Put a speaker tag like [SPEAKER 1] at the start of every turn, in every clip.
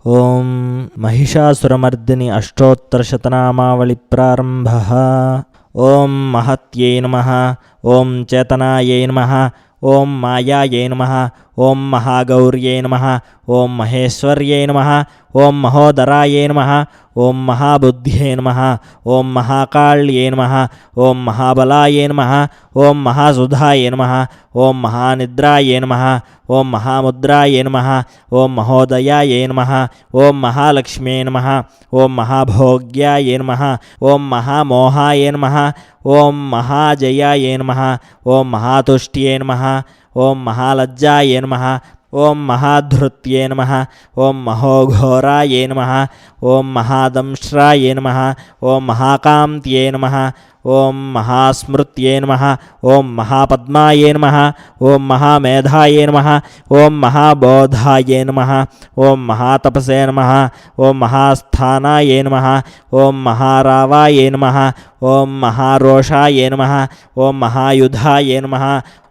[SPEAKER 1] ओं महिषासुरमर्दिनि अष्टोत्तरशतनामावळि प्रारम्भः। ओं महत्यै नमः। ओं चेतनायै नमः। ओं मायायै नमः। ओं महागौर्यै नमः। ओं महेश्वर्यै नमः। ओं महोदरायै नमः। ओं महाबुद्ध्यै नमः। ओं महाकाल्यै नमः। ओं महाबलायै नमः। ओं महासुधायै नमः। ओं महानिद्रायै नमः। ओं महामुद्रायै नमः। ओं महोदयायै नमः। ओं महालक्ष्म्यै नमः। ओं महाभोग्यायै नमः। ओं महामोहाय नमः। ओं महाजयाय नमः। ओं महातुष्ट्यै नमः। ओं महालज्जाय नमः। ओं महाधृत्यै नमः। ओं महोघोराय नमः। ओं महादंष्ट्राय नमः। ओं महाकान्त्यै नमः। ओं महास्मृत्यै नमः। ओं महापद्माय नमः। ओं महामेधाय नमः। ओं महाबोधाय नमः। ओं महातपसे नमः। ओं महास्थानाय नमः। ओं महारावाय नमः। ओं महारोषाय नमः। ओं महायुधाय नमः।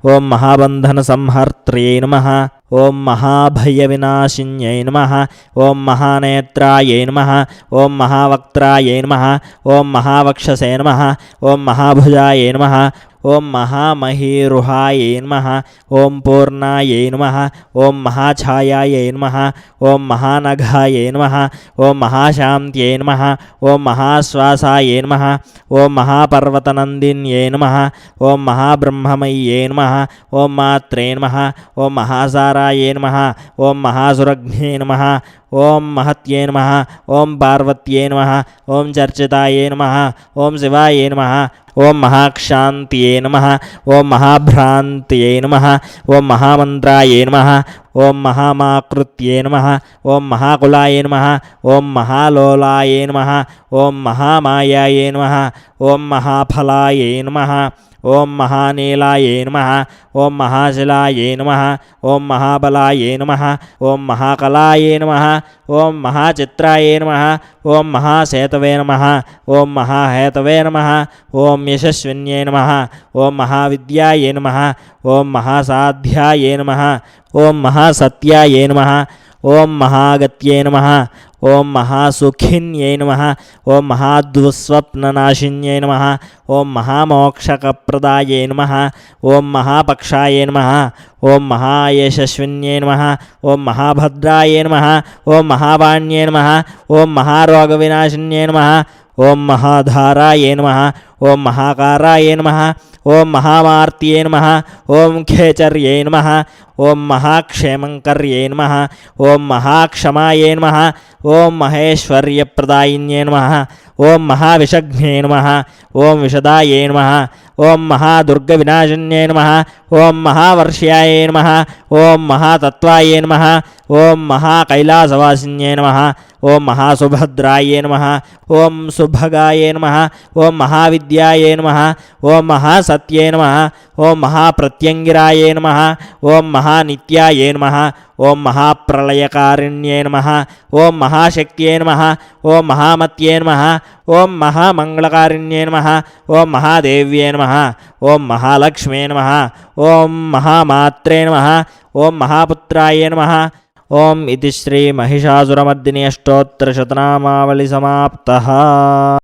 [SPEAKER 1] ओं महाबन्धनसंहर्त्र्यै नमः। ओं महाभयविनाशिन्यै नमः। ओं महानेत्रायै नमः। ओं महावक्त्रायै नमः। ओं महावक्षसे नमः। ओं महाभुजाय नमः। ओं महामहीरुहायै नमः। ओं पूर्णायै नमः। ओं महाछायायै नमः। ओं महानघायै नमः। ओं महाशान्त्यै नमः। ओं महाश्वासायै नमः। ओं महापर्वतनन्दिन्यै नमः। ओं महाब्रह्ममय्यै नमः। ओं मात्रे नमः। ओं महासारायै नमः। ओं महासुरग्ने नमः। ओं महत्यै नमः। ओं पार्वत्यै नमः। ओं चर्चितायै नमः। ओं शिवायै नमः। ओं महाक्षान्त्यै नमः। ओं महाभ्रान्त्यै नमः। ओं महामन्त्रायै नमः। ओं महामाकृत्यै नमः। ओं महाकुलाय नमः। ओं महालोलाय नमः। ओं महामायाय नमः। ओं महाफलाय नमः। ओं महानीलाय नमः। ओं महाशिलाय नमः। ओं महाबलाय नमः। ओं महाकलाय नमः। ओं महाचित्राय नमः। ओं महासेतवे नमः। ओं महाहेतवे नमः। ओं यशस्विन्यै नमः। ओं महाविद्याय नमः। ओं महासाध्याय नमः। ओं महासत्याय नमः। ओं महागत्यै नमः। ओं महासुखिन्यै नमः। ओं महादुःस्वप्ननाशिन्यै नमः। ओं महामोक्षकप्रदायै नमः। ओं महापक्षाय नमः। ओं महायशस्विन्यै नमः। ओं महाभद्राय नमः। ओं महावाण्यै नमः। ओं महारोगविनाशिन्यै नमः। ओं महाधाराय नमः। ओं महाकाराय नमः। ओं महामार्त्यै नमः। ओं खेचर्यै नमः। ओं महाक्षेमङ्कर्यै नमः। ओं महाक्षमायै नमः। ओं महेश्वर्यप्रदायिन्यै नमः। ओं महाविषघ्ने नमः। ओं विशदायै नमः। ओं महादुर्गविनाशिन्यै नमः। ओं महावर्ष्याय नमः। ओं महातत्त्वाय नमः। ओं महाकैलासवासिन्यै नमः। ओं महासुभद्राय नमः। ओं सुभगाय नमः। ओं महाविद्याय नमः। ओं महासत्ये नमः। ओं महाप्रत्यङ्गिराय नमः। ओं महानित्याय नमः। ओं महाप्रलयकारिण्ये नमः। ओं महाशक्त्यै नमः। ओं महामत्ये नमः। ओं महामङ्गलकारिण्ये नमः। ओं महादेव्ये नमः। ओं महालक्ष्मे नमः। ओं महामात्रे नमः। ओं महापुत्राय नमः। ओं इति श्री महिषासुरमर्दिनि अष्टोत्तरशतनामावळि समाप्तः।